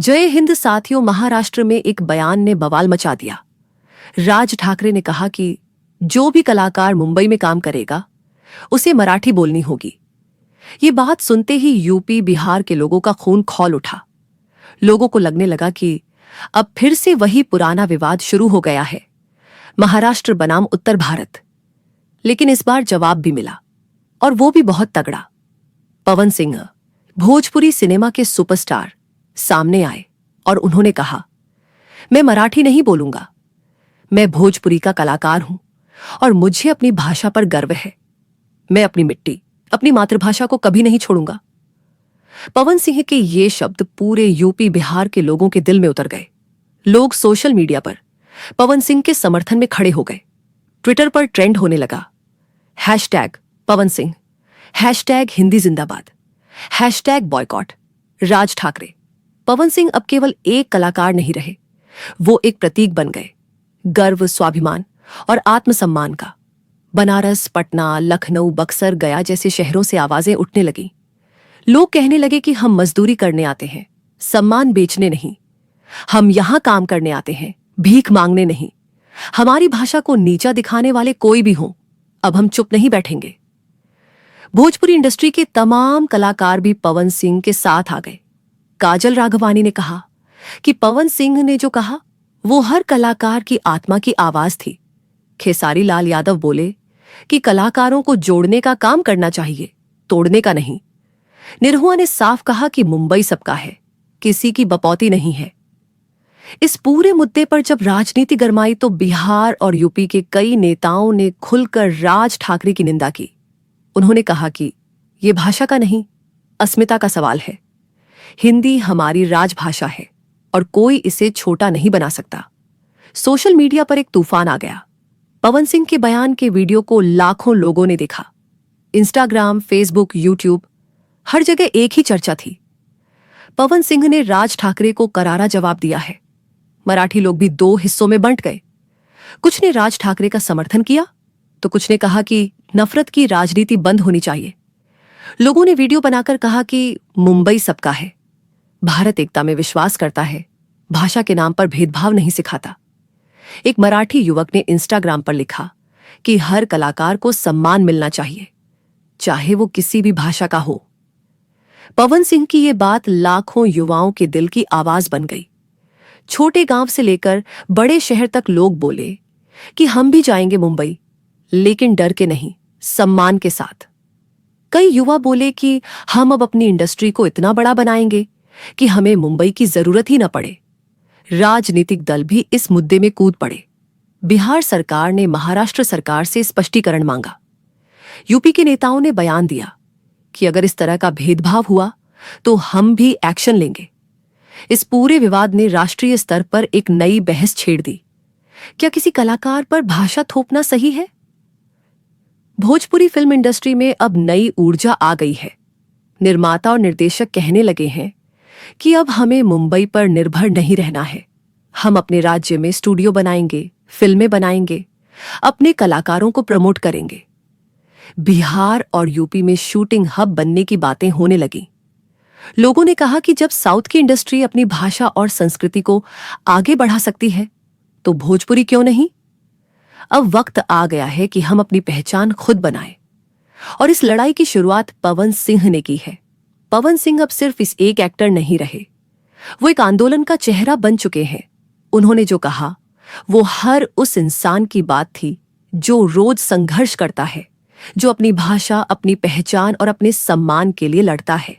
जय हिंद साथियों। महाराष्ट्र में एक बयान ने बवाल मचा दिया। राज ठाकरे ने कहा कि जो भी कलाकार मुंबई में काम करेगा उसे मराठी बोलनी होगी। ये बात सुनते ही यूपी बिहार के लोगों का खून खौल उठा। लोगों को लगने लगा कि अब फिर से वही पुराना विवाद शुरू हो गया है, महाराष्ट्र बनाम उत्तर भारत। लेकिन इस बार जवाब भी मिला, और वो भी बहुत तगड़ा। पवन सिंह, भोजपुरी सिनेमा के सुपरस्टार, सामने आए और उन्होंने कहा, मैं मराठी नहीं बोलूंगा, मैं भोजपुरी का कलाकार हूं और मुझे अपनी भाषा पर गर्व है। मैं अपनी मिट्टी, अपनी मातृभाषा को कभी नहीं छोड़ूंगा। पवन सिंह के ये शब्द पूरे यूपी बिहार के लोगों के दिल में उतर गए। लोग सोशल मीडिया पर पवन सिंह के समर्थन में खड़े हो गए। ट्विटर पर ट्रेंड होने लगा, हैशटैग पवन सिंह, हैशटैग हिंदी जिंदाबाद, हैशटैग बॉयकॉट राज ठाकरे। पवन सिंह अब केवल एक कलाकार नहीं रहे, वो एक प्रतीक बन गए, गर्व, स्वाभिमान और आत्मसम्मान का। बनारस, पटना, लखनऊ, बक्सर, गया जैसे शहरों से आवाजें उठने लगीं। लोग कहने लगे कि हम मजदूरी करने आते हैं, सम्मान बेचने नहीं। हम यहां काम करने आते हैं, भीख मांगने नहीं। हमारी भाषा को नीचा दिखाने वाले कोई भी हों, अब हम चुप नहीं बैठेंगे। भोजपुरी इंडस्ट्री के तमाम कलाकार भी पवन सिंह के साथ आ गए। काजल राघवानी ने कहा कि पवन सिंह ने जो कहा वो हर कलाकार की आत्मा की आवाज थी। खेसारी लाल यादव बोले कि कलाकारों को जोड़ने का काम करना चाहिए, तोड़ने का नहीं। निरहुआ ने साफ कहा कि मुंबई सबका है, किसी की बपौती नहीं है। इस पूरे मुद्दे पर जब राजनीति गरमाई तो बिहार और यूपी के कई नेताओं ने खुलकर राज ठाकरे की निंदा की। उन्होंने कहा कि ये भाषा का नहीं, अस्मिता का सवाल है। हिंदी हमारी राजभाषा है और कोई इसे छोटा नहीं बना सकता। सोशल मीडिया पर एक तूफान आ गया। पवन सिंह के बयान के वीडियो को लाखों लोगों ने देखा। इंस्टाग्राम, फेसबुक, यूट्यूब, हर जगह एक ही चर्चा थी। पवन सिंह ने राज ठाकरे को करारा जवाब दिया है। मराठी लोग भी दो हिस्सों में बंट गए। कुछ ने राज ठाकरे का समर्थन किया तो कुछ ने कहा कि नफरत की राजनीति बंद होनी चाहिए। लोगों ने वीडियो बनाकर कहा कि मुंबई सबका है, भारत एकता में विश्वास करता है, भाषा के नाम पर भेदभाव नहीं सिखाता। एक मराठी युवक ने इंस्टाग्राम पर लिखा कि हर कलाकार को सम्मान मिलना चाहिए, चाहे वो किसी भी भाषा का हो। पवन सिंह की ये बात लाखों युवाओं के दिल की आवाज बन गई। छोटे गांव से लेकर बड़े शहर तक लोग बोले कि हम भी जाएंगे मुंबई, लेकिन डर के नहीं, सम्मान के साथ। कई युवा बोले कि हम अब अपनी इंडस्ट्री को इतना बड़ा बनाएंगे कि हमें मुंबई की जरूरत ही न पड़े। राजनीतिक दल भी इस मुद्दे में कूद पड़े। बिहार सरकार ने महाराष्ट्र सरकार से स्पष्टीकरण मांगा। यूपी के नेताओं ने बयान दिया कि अगर इस तरह का भेदभाव हुआ तो हम भी एक्शन लेंगे। इस पूरे विवाद ने राष्ट्रीय स्तर पर एक नई बहस छेड़ दी। क्या किसी कलाकार पर भाषा थोपना सही है? भोजपुरी फिल्म इंडस्ट्री में अब नई ऊर्जा आ गई है। निर्माता और निर्देशक कहने लगे हैं कि अब हमें मुंबई पर निर्भर नहीं रहना है। हम अपने राज्य में स्टूडियो बनाएंगे, फिल्में बनाएंगे, अपने कलाकारों को प्रमोट करेंगे। बिहार और यूपी में शूटिंग हब बनने की बातें होने लगीं। लोगों ने कहा कि जब साउथ की इंडस्ट्री अपनी भाषा और संस्कृति को आगे बढ़ा सकती है तो भोजपुरी क्यों नहीं? अब वक्त आ गया है कि हम अपनी पहचान खुद बनाएं। और इस लड़ाई की शुरुआत पवन सिंह ने की है। पवन सिंह अब सिर्फ इस एक एक्टर नहीं रहे, वो एक आंदोलन का चेहरा बन चुके हैं। उन्होंने जो कहा वो हर उस इंसान की बात थी जो रोज संघर्ष करता है, जो अपनी भाषा, अपनी पहचान और अपने सम्मान के लिए लड़ता है।